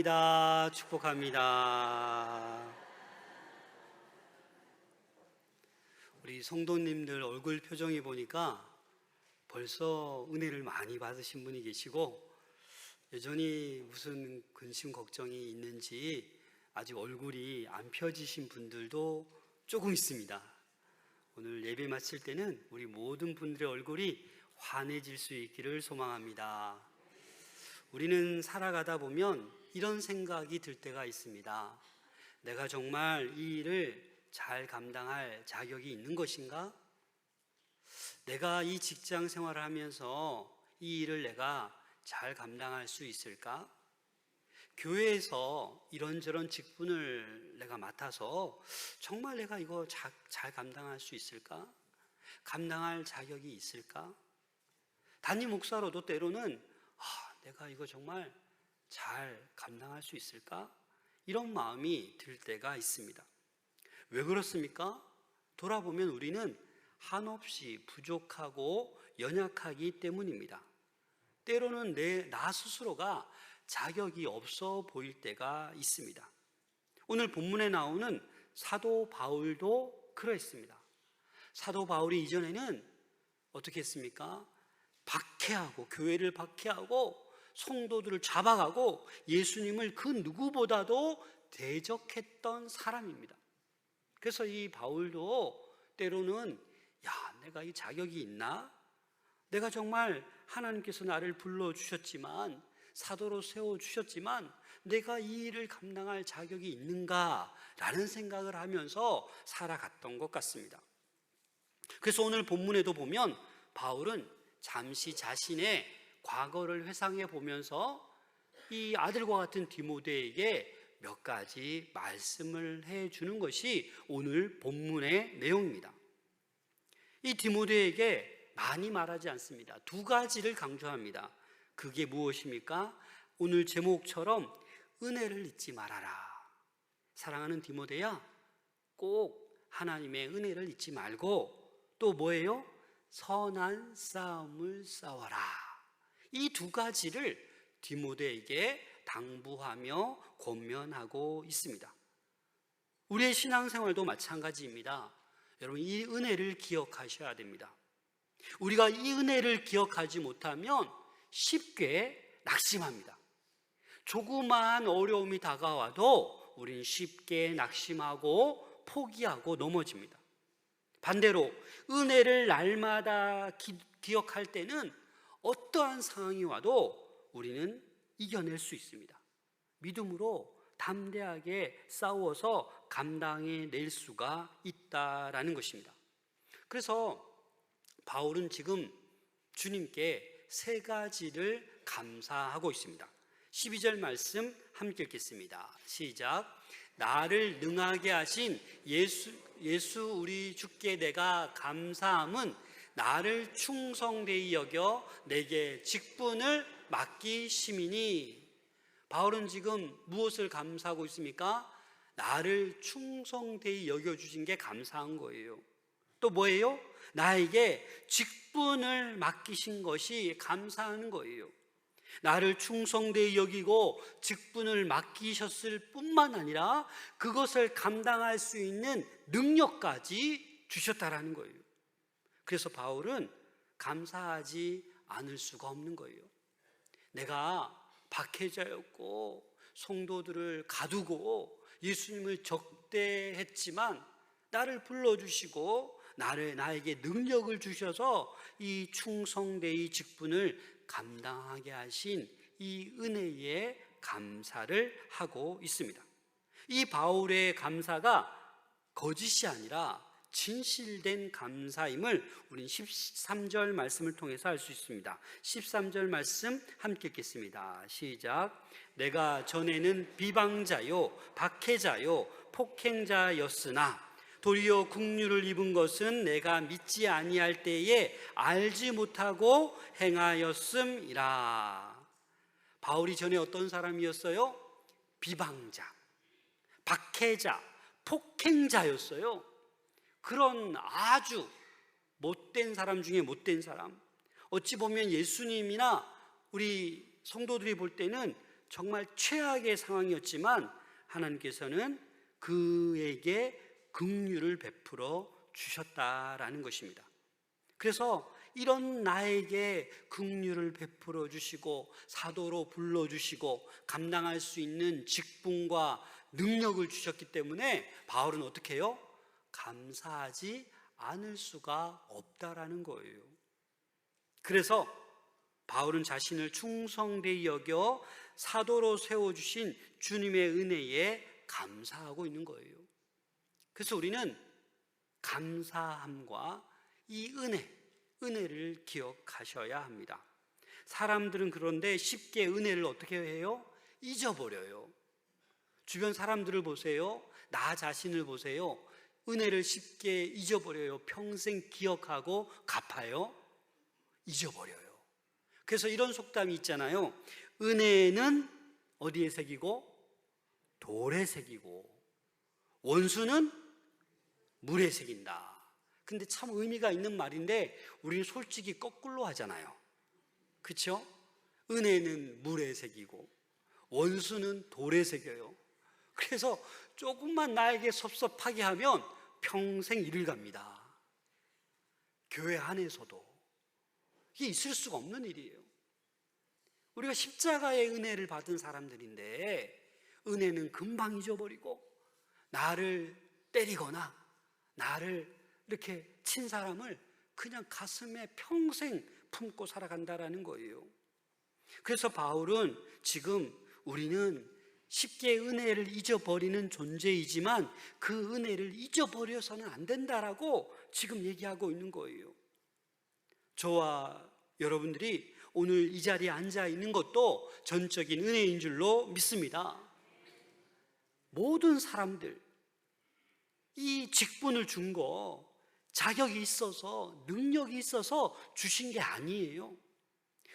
축복합니다. 축복합니다. 우리 성도님들 얼굴 표정이 보니까 벌써 은혜를 많이 받으신 분이 계시고, 여전히 무슨 근심 걱정이 있는지 아직 얼굴이 안 펴지신 분들도 조금 있습니다. 오늘 예배 마칠 때는 우리 모든 분들의 얼굴이 환해질 수 있기를 소망합니다. 우리는 살아가다 보면 이런 생각이 들 때가 있습니다. 내가 정말 이 일을 잘 감당할 자격이 있는 것인가? 내가 이 직장 생활을 하면서 이 일을 내가 잘 감당할 수 있을까? 교회에서 이런저런 직분을 내가 맡아서 정말 내가 이거 잘 감당할 수 있을까? 감당할 자격이 있을까? 담임 목사로도 때로는 내가 이거 정말 잘 감당할 수 있을까? 이런 마음이 들 때가 있습니다. 왜 그렇습니까? 돌아보면 우리는 한없이 부족하고 연약하기 때문입니다. 때로는 나 스스로가 자격이 없어 보일 때가 있습니다. 오늘 본문에 나오는 사도 바울도 그랬습니다. 사도 바울이 이전에는 어떻게 했습니까? 박해하고 교회를 박해하고 성도들을 잡아가고 예수님을 그 누구보다도 대적했던 사람입니다. 그래서 이 바울도 때로는 내가 이 자격이 있나? 내가 정말 하나님께서 나를 불러주셨지만, 사도로 세워주셨지만 내가 이 일을 감당할 자격이 있는가라는 생각을 하면서 살아갔던 것 같습니다. 그래서 오늘 본문에도 보면 바울은 잠시 자신의 과거를 회상해 보면서 이 아들과 같은 디모데에게 몇 가지 말씀을 해주는 것이 오늘 본문의 내용입니다. 이 디모데에게 많이 말하지 않습니다. 두 가지를 강조합니다. 그게 무엇입니까? 오늘 제목처럼 은혜를 잊지 말아라. 사랑하는 디모데야, 꼭 하나님의 은혜를 잊지 말고 또 뭐예요? 선한 싸움을 싸워라. 이 두 가지를 디모데에게 당부하며 권면하고 있습니다. 우리의 신앙생활도 마찬가지입니다. 여러분, 이 은혜를 기억하셔야 됩니다. 우리가 이 은혜를 기억하지 못하면 쉽게 낙심합니다. 조그마한 어려움이 다가와도 우리는 쉽게 낙심하고 포기하고 넘어집니다. 반대로 은혜를 날마다 기억할 때는 어떠한 상황이 와도 우리는 이겨낼 수 있습니다. 믿음으로 담대하게 싸워서 감당해낼 수가 있다라는 것입니다. 그래서 바울은 지금 주님께 세 가지를 감사하고 있습니다. 12절 말씀 함께 읽겠습니다. 시작. 나를 능하게 하신 예수 우리 주께 내가 감사함은 나를 충성되이 여겨 내게 직분을 맡기심이니. 바울은 지금 무엇을 감사하고 있습니까? 나를 충성되이 여겨주신 게 감사한 거예요. 또 뭐예요? 나에게 직분을 맡기신 것이 감사하는 거예요. 나를 충성되이 여기고 직분을 맡기셨을 뿐만 아니라 그것을 감당할 수 있는 능력까지 주셨다라는 거예요. 그래서 바울은 감사하지 않을 수가 없는 거예요. 내가 박해자였고 성도들을 가두고 예수님을 적대했지만 나를 불러주시고 나에게 능력을 주셔서 이 충성되이 직분을 감당하게 하신 이 은혜에 감사를 하고 있습니다. 이 바울의 감사가 거짓이 아니라 진실된 감사임을 우리는 13절 말씀을 통해서 알 수 있습니다. 13절 말씀 함께 읽겠습니다. 시작. 내가 전에는 비방자요 박해자요 폭행자였으나 도리어 국류를 입은 것은 내가 믿지 아니할 때에 알지 못하고 행하였음이라. 바울이 전에 어떤 사람이었어요? 비방자, 박해자, 폭행자였어요. 그런 아주 못된 사람 중에 못된 사람, 어찌 보면 예수님이나 우리 성도들이 볼 때는 정말 최악의 상황이었지만 하나님께서는 그에게 긍휼을 베풀어 주셨다라는 것입니다. 그래서 이런 나에게 긍휼을 베풀어 주시고 사도로 불러주시고 감당할 수 있는 직분과 능력을 주셨기 때문에 바울은 어떻게 해요? 감사하지 않을 수가 없다라는 거예요. 그래서 바울은 자신을 충성되이 여겨 사도로 세워주신 주님의 은혜에 감사하고 있는 거예요. 그래서 우리는 감사함과 이 은혜를 기억하셔야 합니다. 사람들은 그런데 쉽게 은혜를 어떻게 해요? 잊어버려요. 주변 사람들을 보세요. 나 자신을 보세요. 은혜를 쉽게 잊어버려요. 평생 기억하고 갚아요? 잊어버려요. 그래서 이런 속담이 있잖아요. 은혜는 어디에 새기고 돌에 새기고 원수는 물에 새긴다. 근데 참 의미가 있는 말인데 우리는 솔직히 거꾸로 하잖아요. 그렇죠? 은혜는 물에 새기고 원수는 돌에 새겨요. 그래서 조금만 나에게 섭섭하게 하면 평생 이를 갑니다. 교회 안에서도 이게 있을 수가 없는 일이에요. 우리가 십자가의 은혜를 받은 사람들인데 은혜는 금방 잊어버리고 나를 때리거나 나를 이렇게 친 사람을 그냥 가슴에 평생 품고 살아간다라는 거예요. 그래서 바울은 지금 우리는 쉽게 은혜를 잊어버리는 존재이지만 그 은혜를 잊어버려서는 안 된다라고 지금 얘기하고 있는 거예요. 저와 여러분들이 오늘 이 자리에 앉아 있는 것도 전적인 은혜인 줄로 믿습니다. 모든 사람들 이 직분을 준 거 자격이 있어서 능력이 있어서 주신 게 아니에요.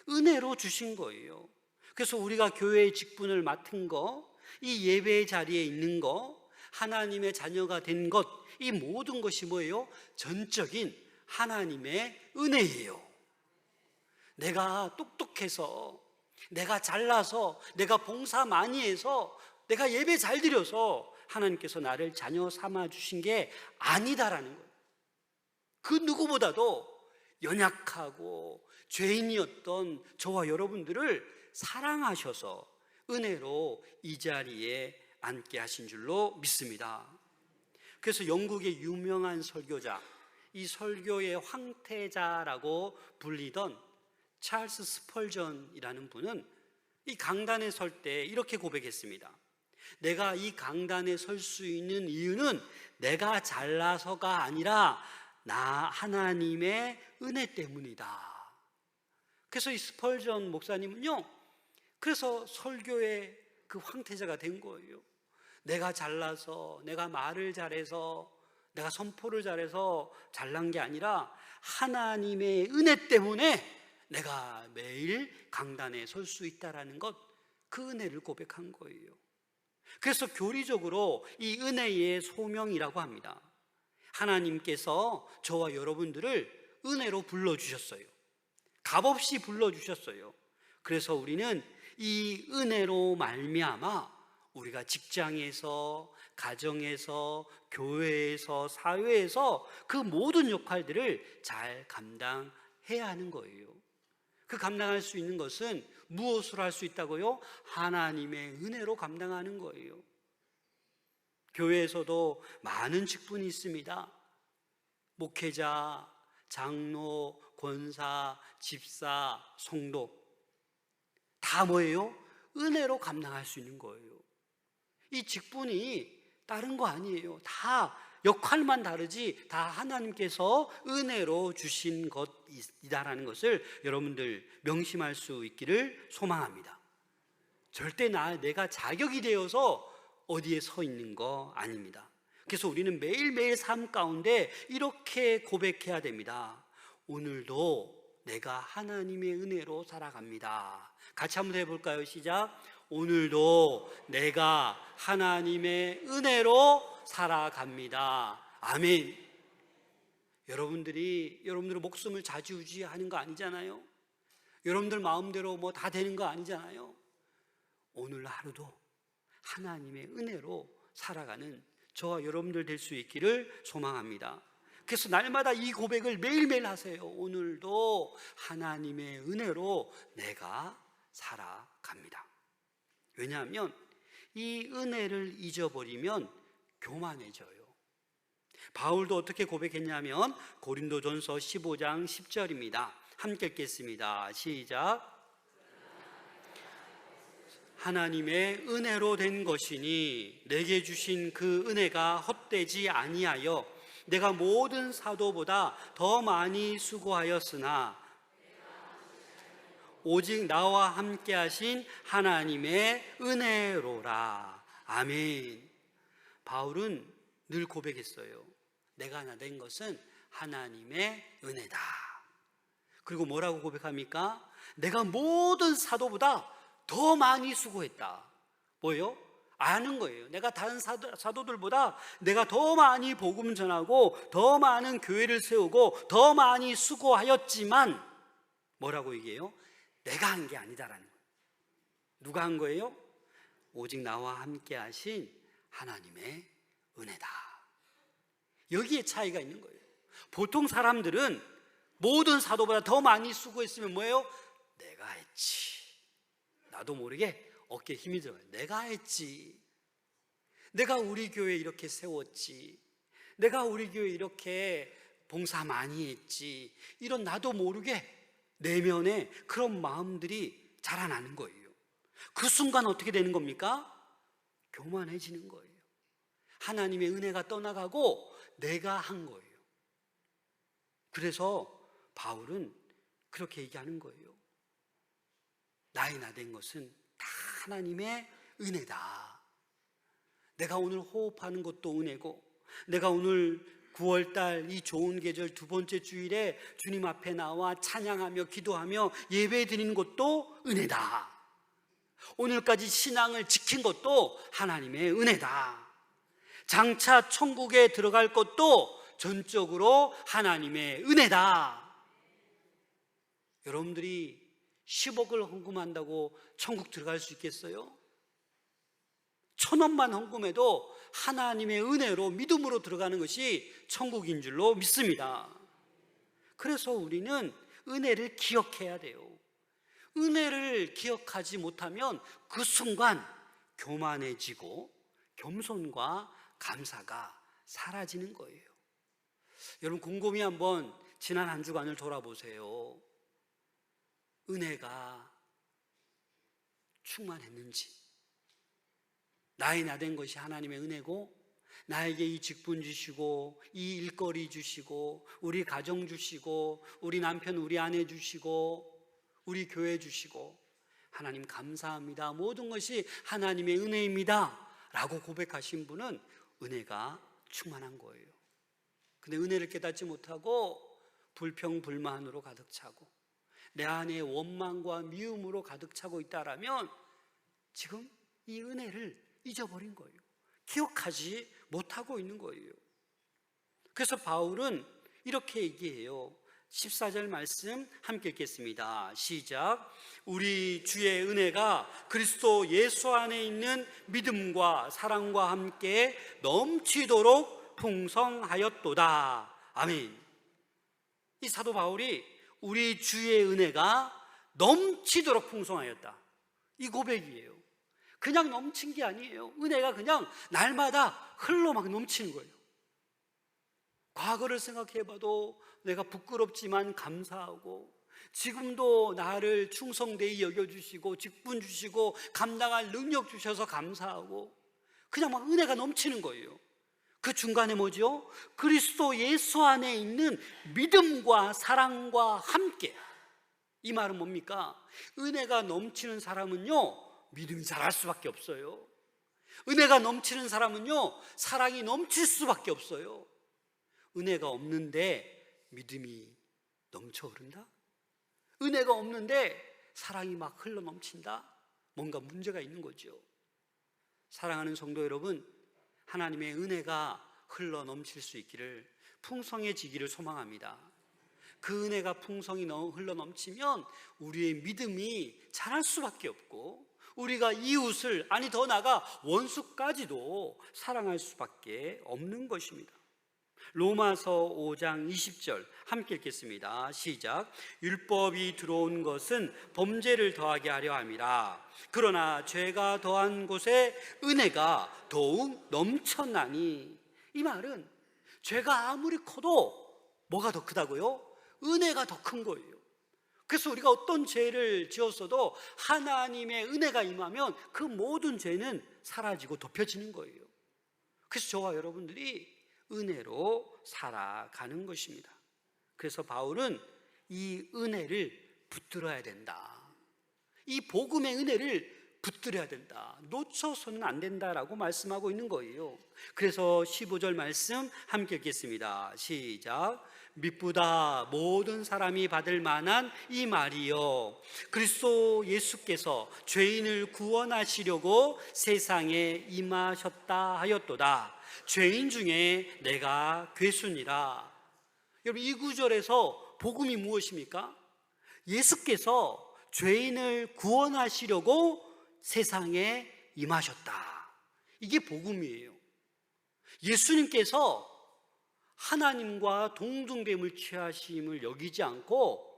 은혜로 주신 거예요. 그래서 우리가 교회의 직분을 맡은 거, 이 예배의 자리에 있는 거, 하나님의 자녀가 된 것, 이 모든 것이 뭐예요? 전적인 하나님의 은혜예요. 내가 똑똑해서, 내가 잘나서, 내가 봉사 많이 해서, 내가 예배 잘 드려서 하나님께서 나를 자녀 삼아 주신 게 아니다라는 거예요. 그 누구보다도 연약하고 죄인이었던 저와 여러분들을 사랑하셔서 은혜로 이 자리에 앉게 하신 줄로 믿습니다. 그래서 영국의 유명한 설교자, 이 설교의 황태자라고 불리던 찰스 스펄전이라는 분은 이 강단에 설 때 이렇게 고백했습니다. 내가 이 강단에 설 수 있는 이유는 내가 잘나서가 아니라 나 하나님의 은혜 때문이다. 그래서 이 스펄전 목사님은요, 그래서 설교의 그 황태자가 된 거예요. 내가 잘나서, 내가 말을 잘해서, 내가 선포를 잘해서 잘난 게 아니라 하나님의 은혜 때문에 내가 매일 강단에 설 수 있다라는 것, 그 은혜를 고백한 거예요. 그래서 교리적으로 이 은혜의 소명이라고 합니다. 하나님께서 저와 여러분들을 은혜로 불러주셨어요. 값없이 불러주셨어요. 그래서 우리는 이 은혜로 말미암아 우리가 직장에서, 가정에서, 교회에서, 사회에서 그 모든 역할들을 잘 감당해야 하는 거예요. 그 감당할 수 있는 것은 무엇으로 할 수 있다고요? 하나님의 은혜로 감당하는 거예요. 교회에서도 많은 직분이 있습니다. 목회자, 장로, 권사, 집사, 성도 다 뭐예요? 은혜로 감당할 수 있는 거예요. 이 직분이 다른 거 아니에요. 다 역할만 다르지 다 하나님께서 은혜로 주신 것이다라는 것을 여러분들 명심할 수 있기를 소망합니다. 절대 내가 자격이 되어서 어디에 서 있는 거 아닙니다. 그래서 우리는 매일매일 삶 가운데 이렇게 고백해야 됩니다. 오늘도 내가 하나님의 은혜로 살아갑니다. 같이 한번 해볼까요? 시작. 오늘도 내가 하나님의 은혜로 살아갑니다. 아멘. 여러분들의 목숨을 좌지우지하는 거 아니잖아요. 여러분들 마음대로 뭐 다 되는 거 아니잖아요. 오늘 하루도 하나님의 은혜로 살아가는 저와 여러분들 될 수 있기를 소망합니다. 그래서 날마다 이 고백을 매일매일 하세요. 오늘도 하나님의 은혜로 내가 살아갑니다. 왜냐하면 이 은혜를 잊어버리면 교만해져요. 바울도 어떻게 고백했냐면 고린도전서 15장 10절입니다. 함께 읽겠습니다. 시작. 하나님의 은혜로 된 것이니 내게 주신 그 은혜가 헛되지 아니하여 내가 모든 사도보다 더 많이 수고하였으나 오직 나와 함께 하신 하나님의 은혜로라. 아멘. 바울은 늘 고백했어요. 내가 나된 것은 하나님의 은혜다. 그리고 뭐라고 고백합니까? 내가 모든 사도보다 더 많이 수고했다. 뭐예요? 아는 거예요. 내가 다른 사도들보다 내가 더 많이 복음 전하고 더 많은 교회를 세우고 더 많이 수고하였지만 뭐라고 얘기해요? 내가 한 게 아니다라는 거예요. 누가 한 거예요? 오직 나와 함께 하신 하나님의 은혜다. 여기에 차이가 있는 거예요. 보통 사람들은 모든 사도보다 더 많이 수고했으면 뭐예요? 내가 했지. 나도 모르게 어깨에 힘이 들어요. 내가 했지. 내가 우리 교회 이렇게 세웠지. 내가 우리 교회 이렇게 봉사 많이 했지. 이런 나도 모르게 내면에 그런 마음들이 자라나는 거예요. 그 순간 어떻게 되는 겁니까? 교만해지는 거예요. 하나님의 은혜가 떠나가고 내가 한 거예요. 그래서 바울은 그렇게 얘기하는 거예요. 나의 나된 것은 다 하나님의 은혜다. 내가 오늘 호흡하는 것도 은혜고, 내가 오늘 9월달 이 좋은 계절 두 번째 주일에 주님 앞에 나와 찬양하며 기도하며 예배 드리는 것도 은혜다. 오늘까지 신앙을 지킨 것도 하나님의 은혜다. 장차 천국에 들어갈 것도 전적으로 하나님의 은혜다. 여러분들이 10억을 헌금한다고 천국 들어갈 수 있겠어요? 1,000원만 헌금해도 하나님의 은혜로 믿음으로 들어가는 것이 천국인 줄로 믿습니다. 그래서 우리는 은혜를 기억해야 돼요. 은혜를 기억하지 못하면 그 순간 교만해지고 겸손과 감사가 사라지는 거예요. 여러분 곰곰이 한번 지난 한 주간을 돌아보세요. 은혜가 충만했는지, 나의 나된 것이 하나님의 은혜고 나에게 이 직분 주시고 이 일거리 주시고 우리 가정 주시고 우리 남편 우리 아내 주시고 우리 교회 주시고 하나님 감사합니다, 모든 것이 하나님의 은혜입니다 라고 고백하신 분은 은혜가 충만한 거예요. 근데 은혜를 깨닫지 못하고 불평불만으로 가득 차고 내 안에 원망과 미움으로 가득 차고 있다라면 지금 이 은혜를 잊어버린 거예요. 기억하지 못하고 있는 거예요. 그래서 바울은 이렇게 얘기해요. 14절 말씀 함께 읽겠습니다. 시작. 우리 주의 은혜가 그리스도 예수 안에 있는 믿음과 사랑과 함께 넘치도록 풍성하였도다. 아멘. 이 사도 바울이 우리 주의 은혜가 넘치도록 풍성하였다, 이 고백이에요. 그냥 넘친 게 아니에요. 은혜가 그냥 날마다 흘러 막 넘치는 거예요. 과거를 생각해봐도 내가 부끄럽지만 감사하고, 지금도 나를 충성되이 여겨주시고 직분 주시고 감당할 능력 주셔서 감사하고, 그냥 막 은혜가 넘치는 거예요. 그 중간에 뭐죠? 그리스도 예수 안에 있는 믿음과 사랑과 함께. 이 말은 뭡니까? 은혜가 넘치는 사람은요 믿음이 자랄 수밖에 없어요. 은혜가 넘치는 사람은요 사랑이 넘칠 수밖에 없어요. 은혜가 없는데 믿음이 넘쳐 흐른다? 은혜가 없는데 사랑이 막 흘러 넘친다? 뭔가 문제가 있는 거죠. 사랑하는 성도 여러분, 하나님의 은혜가 흘러 넘칠 수 있기를, 풍성해지기를 소망합니다. 그 은혜가 풍성히 흘러 넘치면 우리의 믿음이 자랄 수밖에 없고 우리가 이웃을, 아니 더 나아가 원수까지도 사랑할 수밖에 없는 것입니다. 로마서 5장 20절 함께 읽겠습니다. 시작. 율법이 들어온 것은 범죄를 더하게 하려 함이라. 그러나 죄가 더한 곳에 은혜가 더욱 넘쳐나니. 이 말은 죄가 아무리 커도 뭐가 더 크다고요? 은혜가 더 큰 거예요. 그래서 우리가 어떤 죄를 지었어도 하나님의 은혜가 임하면 그 모든 죄는 사라지고 덮여지는 거예요. 그래서 저와 여러분들이 은혜로 살아가는 것입니다. 그래서 바울은 이 은혜를 붙들어야 된다. 이 복음의 은혜를 붙들어야 된다. 놓쳐서는 안 된다라고 말씀하고 있는 거예요. 그래서 15절 말씀 함께 읽겠습니다. 시작. 미쁘다 모든 사람이 받을 만한 이 말이요, 그리스도 예수께서 죄인을 구원하시려고 세상에 임하셨다 하였도다. 죄인 중에 내가 괴순이라. 여러분, 이 구절에서 복음이 무엇입니까? 예수께서 죄인을 구원하시려고 세상에 임하셨다. 이게 복음이에요. 예수님께서 하나님과 동등됨을 취하심을 여기지 않고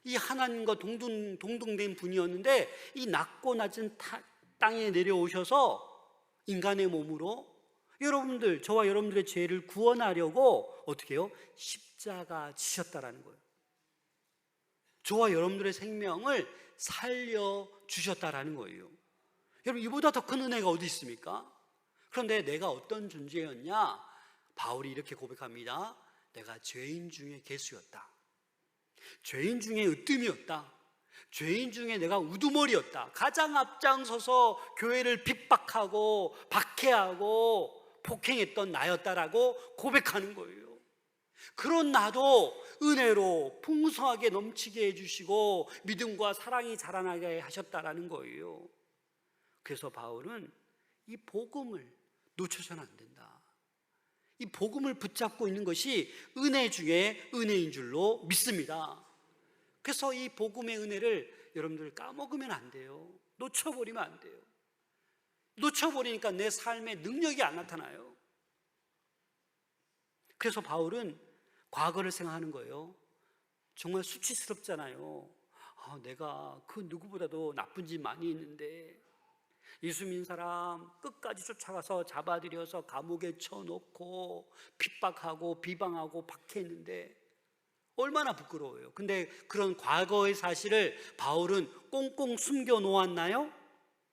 이 하나님과 동등된 분이었는데 이 낮고 낮은 땅에 내려오셔서 인간의 몸으로 여러분들, 저와 여러분들의 죄를 구원하려고 어떻게 해요? 십자가 지셨다라는 거예요. 저와 여러분들의 생명을 살려주셨다라는 거예요. 여러분, 이보다 더 큰 은혜가 어디 있습니까? 그런데 내가 어떤 존재였냐? 바울이 이렇게 고백합니다. 내가 죄인 중에 괴수였다. 죄인 중에 으뜸이었다. 죄인 중에 내가 우두머리였다. 가장 앞장서서 교회를 핍박하고 박해하고 폭행했던 나였다라고 고백하는 거예요. 그런 나도 은혜로 풍성하게 넘치게 해주시고 믿음과 사랑이 자라나게 하셨다라는 거예요. 그래서 바울은 이 복음을 놓쳐서는 안 된다. 이 복음을 붙잡고 있는 것이 은혜 중에 은혜인 줄로 믿습니다. 그래서 이 복음의 은혜를 여러분들 까먹으면 안 돼요. 놓쳐버리면 안 돼요. 놓쳐버리니까 내 삶에 능력이 안 나타나요. 그래서 바울은 과거를 생각하는 거예요. 정말 수치스럽잖아요. 내가 그 누구보다도 나쁜 짓 많이 했는데 예수 믿는 사람 끝까지 쫓아가서 잡아들여서 감옥에 쳐놓고 핍박하고 비방하고 박해했는데 얼마나 부끄러워요. 근데 그런 과거의 사실을 바울은 꽁꽁 숨겨놓았나요?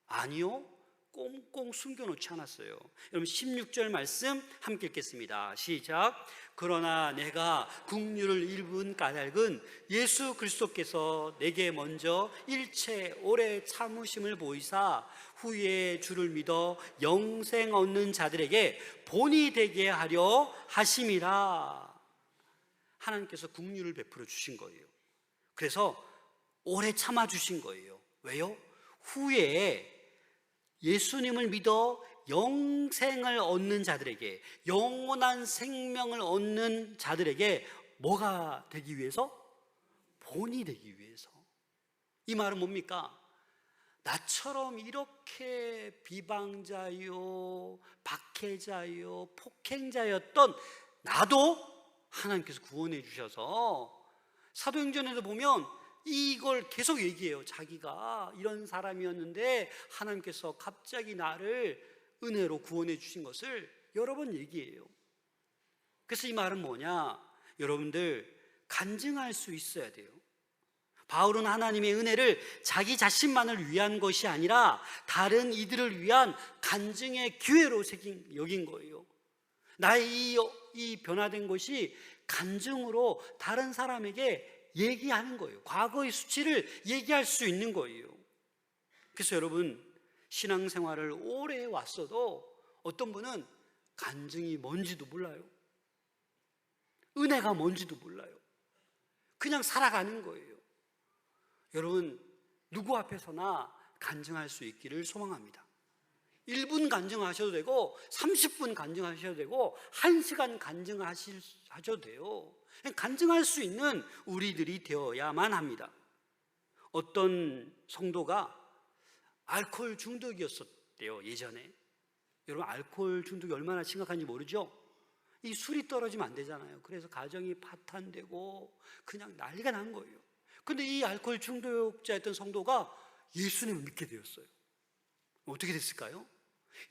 아니요, 꽁꽁 숨겨놓지 않았어요. 여러분, 16절 말씀 함께 읽겠습니다. 시작. 그러나 내가 긍휼을 입은 까닭은 예수 그리스도께서 내게 먼저 일체 오래 참으심을 보이사 후에 주를 믿어 영생 얻는 자들에게 본이 되게 하려 하심이라. 하나님께서 긍휼을 베풀어 주신 거예요. 그래서 오래 참아 주신 거예요. 왜요? 후에 예수님을 믿어 영생을 얻는 자들에게, 영원한 생명을 얻는 자들에게 뭐가 되기 위해서? 본이 되기 위해서. 이 말은 뭡니까? 나처럼 이렇게 비방자요, 박해자요, 폭행자였던 나도 하나님께서 구원해 주셔서, 사도행전에도 보면 이걸 계속 얘기해요. 자기가 이런 사람이었는데 하나님께서 갑자기 나를 은혜로 구원해 주신 것을 여러 번 얘기해요. 그래서 이 말은 뭐냐? 여러분들 간증할 수 있어야 돼요. 바울은 하나님의 은혜를 자기 자신만을 위한 것이 아니라 다른 이들을 위한 간증의 기회로 여긴 거예요. 나의 이 변화된 것이 간증으로 다른 사람에게 얘기하는 거예요. 과거의 수치를 얘기할 수 있는 거예요. 그래서 여러분, 신앙생활을 오래 왔어도 어떤 분은 간증이 뭔지도 몰라요. 은혜가 뭔지도 몰라요. 그냥 살아가는 거예요. 여러분, 누구 앞에서나 간증할 수 있기를 소망합니다. 1분 간증하셔도 되고 30분 간증하셔도 되고 1시간 간증하셔도 돼요. 간증할 수 있는 우리들이 되어야만 합니다. 어떤 성도가 알코올 중독이었었대요, 예전에. 여러분, 알코올 중독이 얼마나 심각한지 모르죠? 이 술이 떨어지면 안 되잖아요. 그래서 가정이 파탄되고 그냥 난리가 난 거예요. 근데 이 알코올 중독자였던 성도가 예수님을 믿게 되었어요. 어떻게 됐을까요?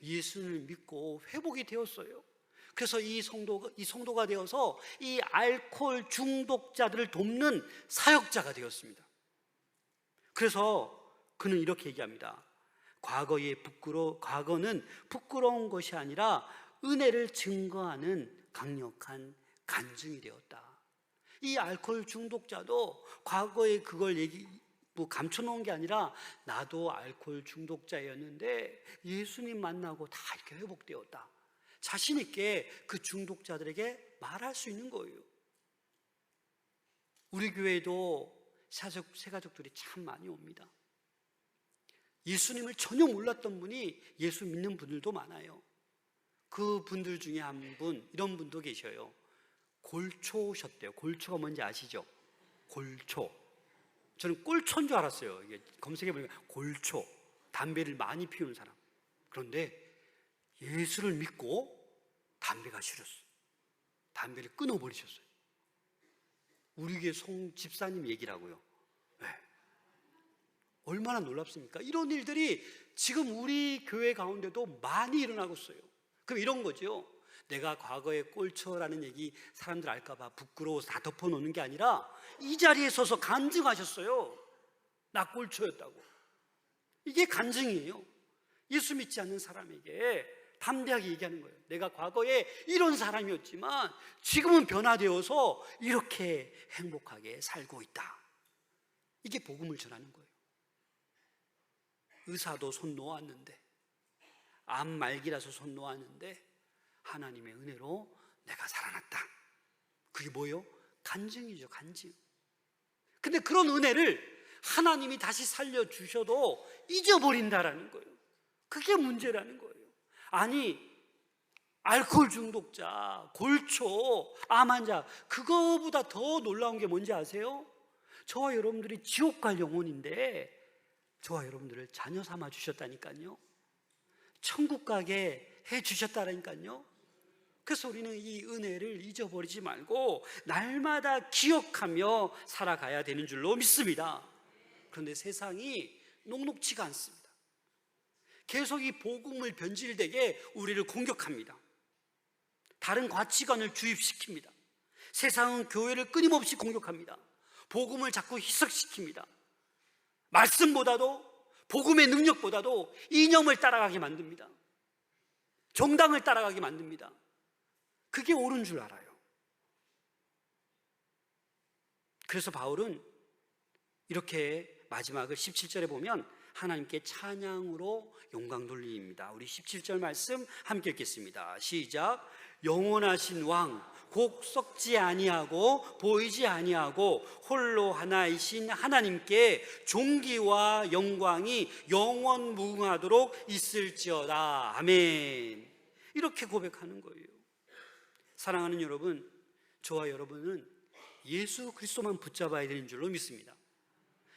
예수님을 믿고 회복이 되었어요. 그래서 이 성도가 되어서 이 알코올 중독자들을 돕는 사역자가 되었습니다. 그래서 그는 이렇게 얘기합니다. 과거는 부끄러운 것이 아니라 은혜를 증거하는 강력한 간증이 되었다. 이 알코올 중독자도 과거에 그걸 감춰놓은 게 아니라 나도 알코올 중독자였는데 예수님 만나고 다 이렇게 회복되었다. 자신 있게 그 중독자들에게 말할 수 있는 거예요. 우리 교회에도 새가족들이 참 많이 옵니다. 예수님을 전혀 몰랐던 분이 예수 믿는 분들도 많아요. 그 분들 중에 한 분, 이런 분도 계셔요. 골초셨대요. 골초가 뭔지 아시죠? 골초. 저는 꼴초인 줄 알았어요. 이게 검색해보니까 골초, 담배를 많이 피우는 사람. 그런데 예수를 믿고 담배가 싫었어요. 담배를 끊어버리셨어요. 우리 교회 송 집사님 얘기라고요. 네. 얼마나 놀랍습니까? 이런 일들이 지금 우리 교회 가운데도 많이 일어나고 있어요. 그럼 이런 거죠. 내가 과거에 꼴초라는 얘기 사람들 알까봐 부끄러워서 다 덮어놓는 게 아니라 이 자리에 서서 간증하셨어요. 나 꼴초였다고. 이게 간증이에요. 예수 믿지 않는 사람에게 담대하게 얘기하는 거예요. 내가 과거에 이런 사람이었지만 지금은 변화되어서 이렇게 행복하게 살고 있다. 이게 복음을 전하는 거예요. 의사도 손 놓았는데, 암 말기라서 손 놓았는데 하나님의 은혜로 내가 살아났다. 그게 뭐예요? 간증이죠, 간증. 근데 그런 은혜를 하나님이 다시 살려주셔도 잊어버린다라는 거예요. 그게 문제라는 거예요. 아니, 알코올 중독자, 골초, 암 환자, 그거보다 더 놀라운 게 뭔지 아세요? 저와 여러분들이 지옥 갈 영혼인데 저와 여러분들을 자녀 삼아 주셨다니까요. 천국 가게 해 주셨다니까요. 그래서 우리는 이 은혜를 잊어버리지 말고 날마다 기억하며 살아가야 되는 줄로 믿습니다. 그런데 세상이 녹록지가 않습니다. 계속 이 복음을 변질되게 우리를 공격합니다. 다른 가치관을 주입시킵니다. 세상은 교회를 끊임없이 공격합니다. 복음을 자꾸 희석시킵니다. 말씀보다도, 복음의 능력보다도 이념을 따라가게 만듭니다. 정당을 따라가게 만듭니다. 그게 옳은 줄 알아요. 그래서 바울은 이렇게 마지막을 17절에 보면 하나님께 찬양으로 영광 돌립니다. 우리 17절 말씀 함께 읽겠습니다. 시작. 영원하신 왕, 곡 썩지 아니하고 보이지 아니하고 홀로 하나이신 하나님께 존귀와 영광이 영원 무궁하도록 있을지어다. 아멘. 이렇게 고백하는 거예요. 사랑하는 여러분, 저와 여러분은 예수 그리스도만 붙잡아야 되는 줄로 믿습니다.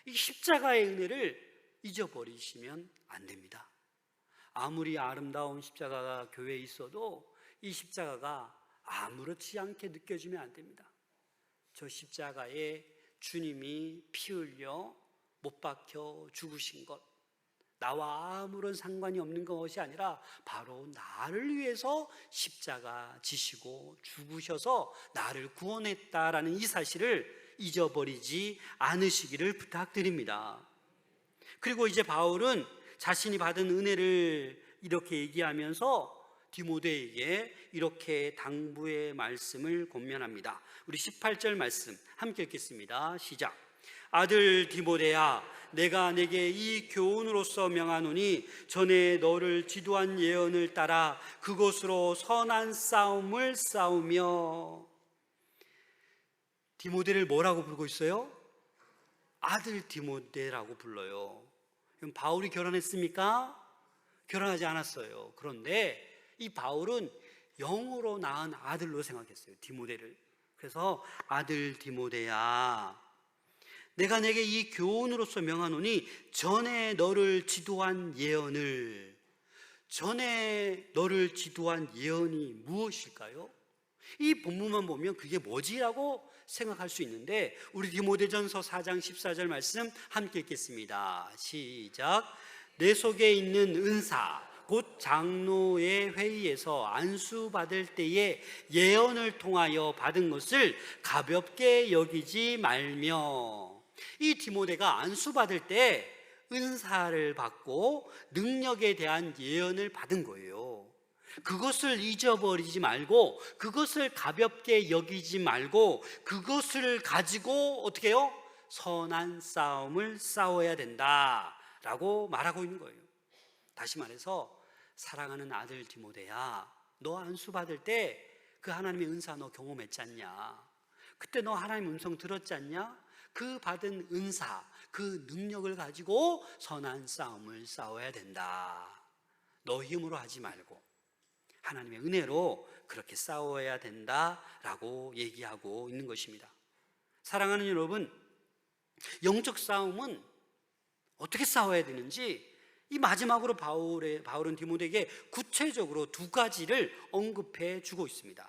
이 십자가의 은혜를 잊어버리시면 안 됩니다. 아무리 아름다운 십자가가 교회에 있어도 이 십자가가 아무렇지 않게 느껴지면 안 됩니다. 저 십자가에 주님이 피 흘려 못 박혀 죽으신 것, 나와 아무런 상관이 없는 것이 아니라 바로 나를 위해서 십자가 지시고 죽으셔서 나를 구원했다라는 이 사실을 잊어버리지 않으시기를 부탁드립니다. 그리고 이제 바울은 자신이 받은 은혜를 이렇게 얘기하면서 디모데에게 이렇게 당부의 말씀을 권면합니다. 우리 18절 말씀 함께 읽겠습니다. 시작. 아들 디모데야, 내가 내게 이 교훈으로서 명하노니 전에 너를 지도한 예언을 따라 그것으로 선한 싸움을 싸우며. 디모데를 뭐라고 부르고 있어요? 아들 디모데라고 불러요. 그럼 바울이 결혼했습니까? 결혼하지 않았어요. 그런데 이 바울은 영으로 낳은 아들로 생각했어요, 디모데를. 그래서 아들 디모데야, 내가 내게 이 교훈으로서 명하노니 전에 너를 지도한 예언을. 전에 너를 지도한 예언이 무엇일까요? 이 본문만 보면 그게 뭐지라고 생각할 수 있는데, 우리 디모데전서 4장 14절 말씀 함께 읽겠습니다. 시작. 내 속에 있는 은사 곧 장로의 회의에서 안수받을 때에 예언을 통하여 받은 것을 가볍게 여기지 말며. 이 디모데가 안수받을 때 은사를 받고 능력에 대한 예언을 받은 거예요. 그것을 잊어버리지 말고, 그것을 가볍게 여기지 말고, 그것을 가지고 어떻게 해요? 선한 싸움을 싸워야 된다라고 말하고 있는 거예요. 다시 말해서, 사랑하는 아들 디모데야, 너 안수받을 때 그 하나님의 은사 너 경험했지 않냐? 그때 너 하나님 음성 들었지 않냐? 그 받은 은사, 그 능력을 가지고 선한 싸움을 싸워야 된다. 너 힘으로 하지 말고 하나님의 은혜로 그렇게 싸워야 된다라고 얘기하고 있는 것입니다. 사랑하는 여러분, 영적 싸움은 어떻게 싸워야 되는지 이 마지막으로 바울은 디모데에게 구체적으로 두 가지를 언급해 주고 있습니다.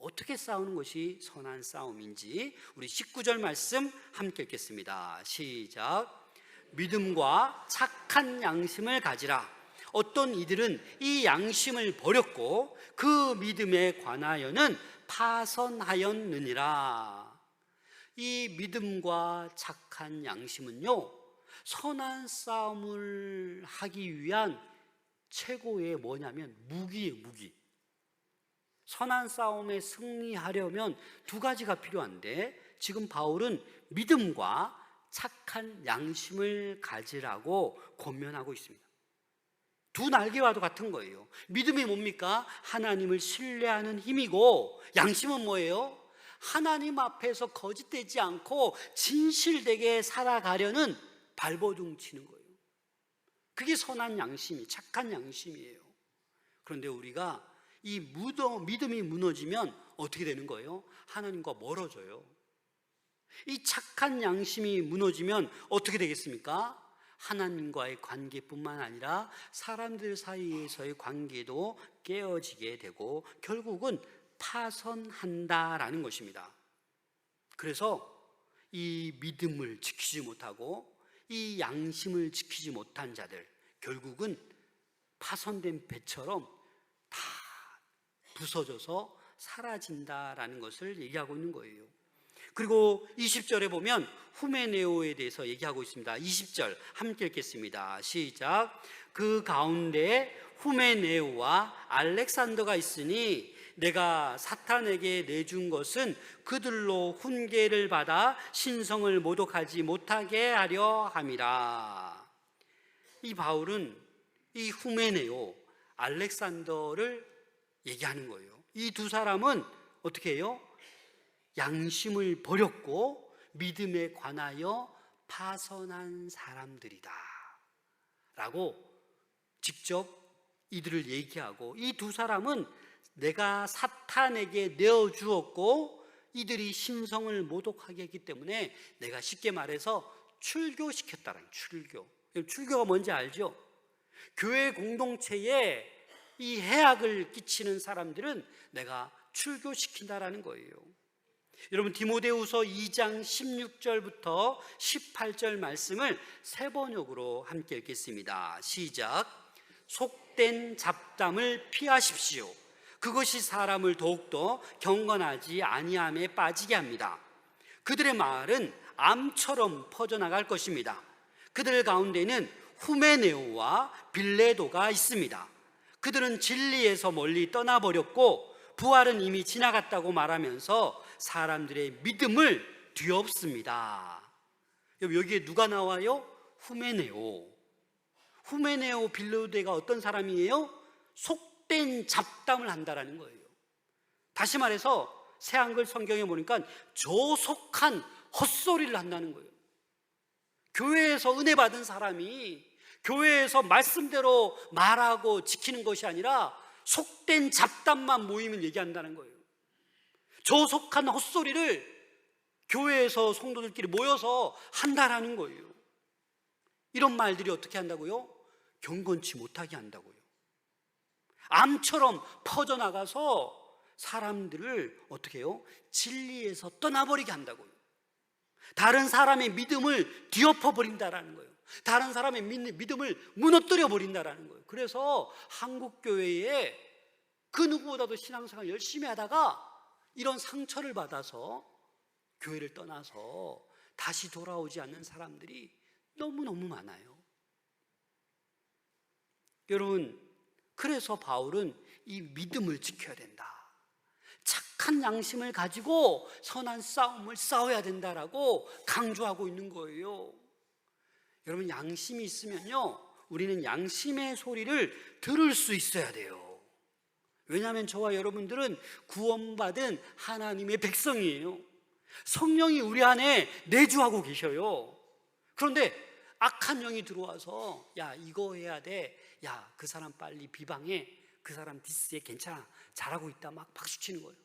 어떻게 싸우는 것이 선한 싸움인지 우리 19절 말씀 함께 읽겠습니다. 시작. 믿음과 착한 양심을 가지라. 어떤 이들은 이 양심을 버렸고 그 믿음에 관하여는 파선하였느니라. 이 믿음과 착한 양심은요, 선한 싸움을 하기 위한 최고의 뭐냐면 무기예요, 무기. 선한 싸움에 승리하려면 두 가지가 필요한데, 지금 바울은 믿음과 착한 양심을 가지라고 권면하고 있습니다. 두 날개와도 같은 거예요. 믿음이 뭡니까? 하나님을 신뢰하는 힘이고, 양심은 뭐예요? 하나님 앞에서 거짓되지 않고 진실되게 살아가려는 발버둥 치는 거예요. 그게 선한 양심이, 착한 양심이에요. 그런데 우리가 이 믿음이 무너지면 어떻게 되는 거예요? 하나님과 멀어져요. 이 착한 양심이 무너지면 어떻게 되겠습니까? 하나님과의 관계뿐만 아니라 사람들 사이에서의 관계도 깨어지게 되고 결국은 파선한다라는 것입니다. 그래서 이 믿음을 지키지 못하고 이 양심을 지키지 못한 자들, 결국은 파선된 배처럼 다 부서져서 사라진다라는 것을 얘기하고 있는 거예요. 그리고 20절에 보면 후메네오에 대해서 얘기하고 있습니다. 20절 함께 읽겠습니다. 시작. 그 가운데 후메네오와 알렉산더가 있으니 내가 사탄에게 내준 것은 그들로 훈계를 받아 신성을 모독하지 못하게 하려 함이라. 이 바울은 이 후메네오, 알렉산더를 얘기하는 거예요. 이 두 사람은 어떻게 해요? 양심을 버렸고 믿음에 관하여 파선한 사람들이다 라고 직접 이들을 얘기하고, 이 두 사람은 내가 사탄에게 내어주었고 이들이 신성을 모독하게 했기 때문에 내가 쉽게 말해서 출교시켰다는, 출교가 뭔지 알죠? 교회 공동체에 이 해악을 끼치는 사람들은 내가 출교시킨다라는 거예요. 여러분, 디모데후서 2장 16절부터 18절 말씀을 세 번역으로 함께 읽겠습니다. 시작. 속된 잡담을 피하십시오. 그것이 사람을 더욱더 경건하지 아니함에 빠지게 합니다. 그들의 말은 암처럼 퍼져나갈 것입니다. 그들 가운데는 후메네오와 빌레도가 있습니다. 그들은 진리에서 멀리 떠나버렸고 부활은 이미 지나갔다고 말하면서 사람들의 믿음을 뒤엎습니다. 여기에 누가 나와요? 후메네오, 빌레도가 어떤 사람이에요? 속된 잡담을 한다라는 거예요. 다시 말해서 새 한글 성경에 보니까 조속한 헛소리를 한다는 거예요. 교회에서 은혜 받은 사람이 교회에서 말씀대로 말하고 지키는 것이 아니라 속된 잡담만 모이면 얘기한다는 거예요. 조속한 헛소리를 교회에서 성도들끼리 모여서 한다라는 거예요. 이런 말들이 어떻게 한다고요? 경건치 못하게 한다고요. 암처럼 퍼져나가서 사람들을 어떻게 해요? 진리에서 떠나버리게 한다고요. 다른 사람의 믿음을 뒤엎어 버린다라는 거예요. 다른 사람의 믿음을 무너뜨려 버린다라는 거예요. 그래서 한국교회에 그 누구보다도 신앙생활 열심히 하다가 이런 상처를 받아서 교회를 떠나서 다시 돌아오지 않는 사람들이 너무너무 많아요. 여러분, 그래서 바울은 이 믿음을 지켜야 된다, 착한 양심을 가지고 선한 싸움을 싸워야 된다라고 강조하고 있는 거예요. 여러분, 양심이 있으면요, 우리는 양심의 소리를 들을 수 있어야 돼요. 왜냐하면 저와 여러분들은 구원받은 하나님의 백성이에요. 성령이 우리 안에 내주하고 계셔요. 그런데 악한 영이 들어와서 야, 이거 해야 돼, 야, 그 사람 빨리 비방해, 그 사람 디스해, 괜찮아, 잘하고 있다, 막 박수치는 거예요.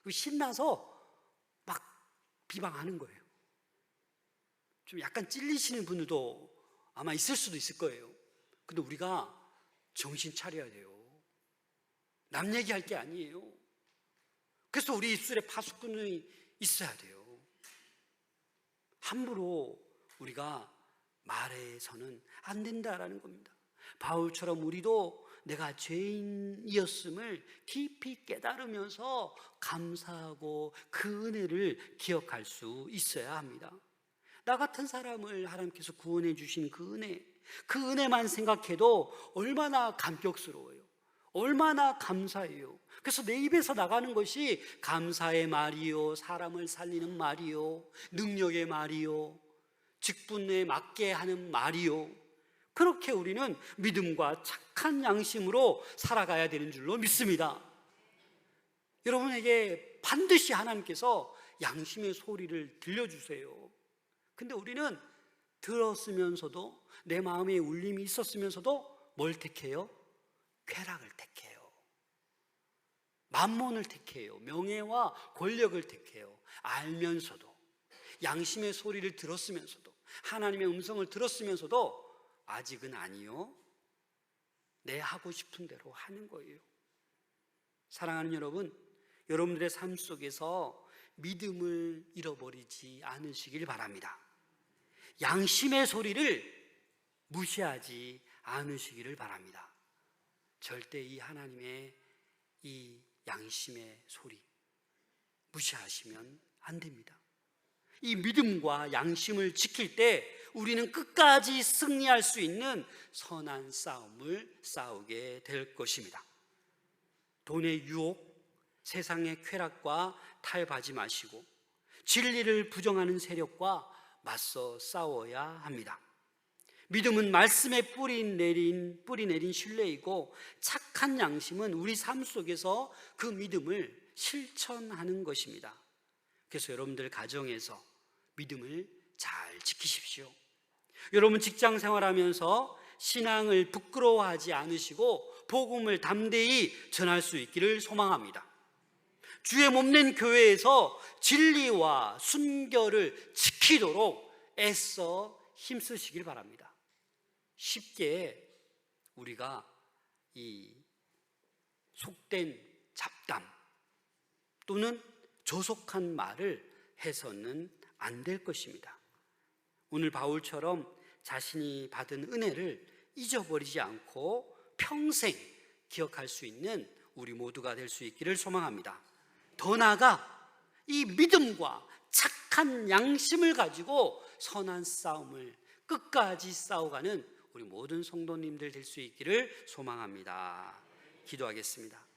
신나서 막 비방하는 거예요. 좀 약간 찔리시는 분들도 아마 있을 수도 있을 거예요. 근데 우리가 정신 차려야 돼요. 남 얘기할 게 아니에요. 그래서 우리 입술에 파수꾼이 있어야 돼요. 함부로 우리가 말해서는 안 된다라는 겁니다. 바울처럼 우리도 내가 죄인이었음을 깊이 깨달으면서 감사하고 그 은혜를 기억할 수 있어야 합니다. 나 같은 사람을 하나님께서 구원해 주신 그 은혜만 생각해도 얼마나 감격스러워요. 얼마나 감사해요. 그래서 내 입에서 나가는 것이 감사의 말이요, 사람을 살리는 말이요, 능력의 말이요, 직분에 맞게 하는 말이요, 그렇게 우리는 믿음과 착한 양심으로 살아가야 되는 줄로 믿습니다. 여러분에게 반드시 하나님께서 양심의 소리를 들려주세요. 근데 우리는 들었으면서도, 내 마음에 울림이 있었으면서도 뭘 택해요? 쾌락을 택해요. 만몬을 택해요. 명예와 권력을 택해요. 알면서도, 양심의 소리를 들었으면서도, 하나님의 음성을 들었으면서도 아직은 아니요, 내 하고 싶은 대로 하는 거예요. 사랑하는 여러분, 여러분들의 삶 속에서 믿음을 잃어버리지 않으시길 바랍니다. 양심의 소리를 무시하지 않으시기를 바랍니다. 절대 이 하나님의 이 양심의 소리 무시하시면 안 됩니다. 이 믿음과 양심을 지킬 때 우리는 끝까지 승리할 수 있는 선한 싸움을 싸우게 될 것입니다. 돈의 유혹, 세상의 쾌락과 타협하지 마시고 진리를 부정하는 세력과 맞서 싸워야 합니다. 믿음은 말씀에 뿌리 내린 신뢰이고, 착한 양심은 우리 삶 속에서 그 믿음을 실천하는 것입니다. 그래서 여러분들 가정에서 믿음을 잘 지키십시오. 여러분 직장 생활하면서 신앙을 부끄러워하지 않으시고 복음을 담대히 전할 수 있기를 소망합니다. 주의 몸된 교회에서 진리와 순결을 지키도록 애써 힘쓰시길 바랍니다. 쉽게 우리가 이 속된 잡담 또는 조속한 말을 해서는 안 될 것입니다. 오늘 바울처럼 자신이 받은 은혜를 잊어버리지 않고 평생 기억할 수 있는 우리 모두가 될 수 있기를 소망합니다. 더 나아가 이 믿음과 착한 양심을 가지고 선한 싸움을 끝까지 싸워가는 우리 모든 성도님들 될 수 있기를 소망합니다. 기도하겠습니다.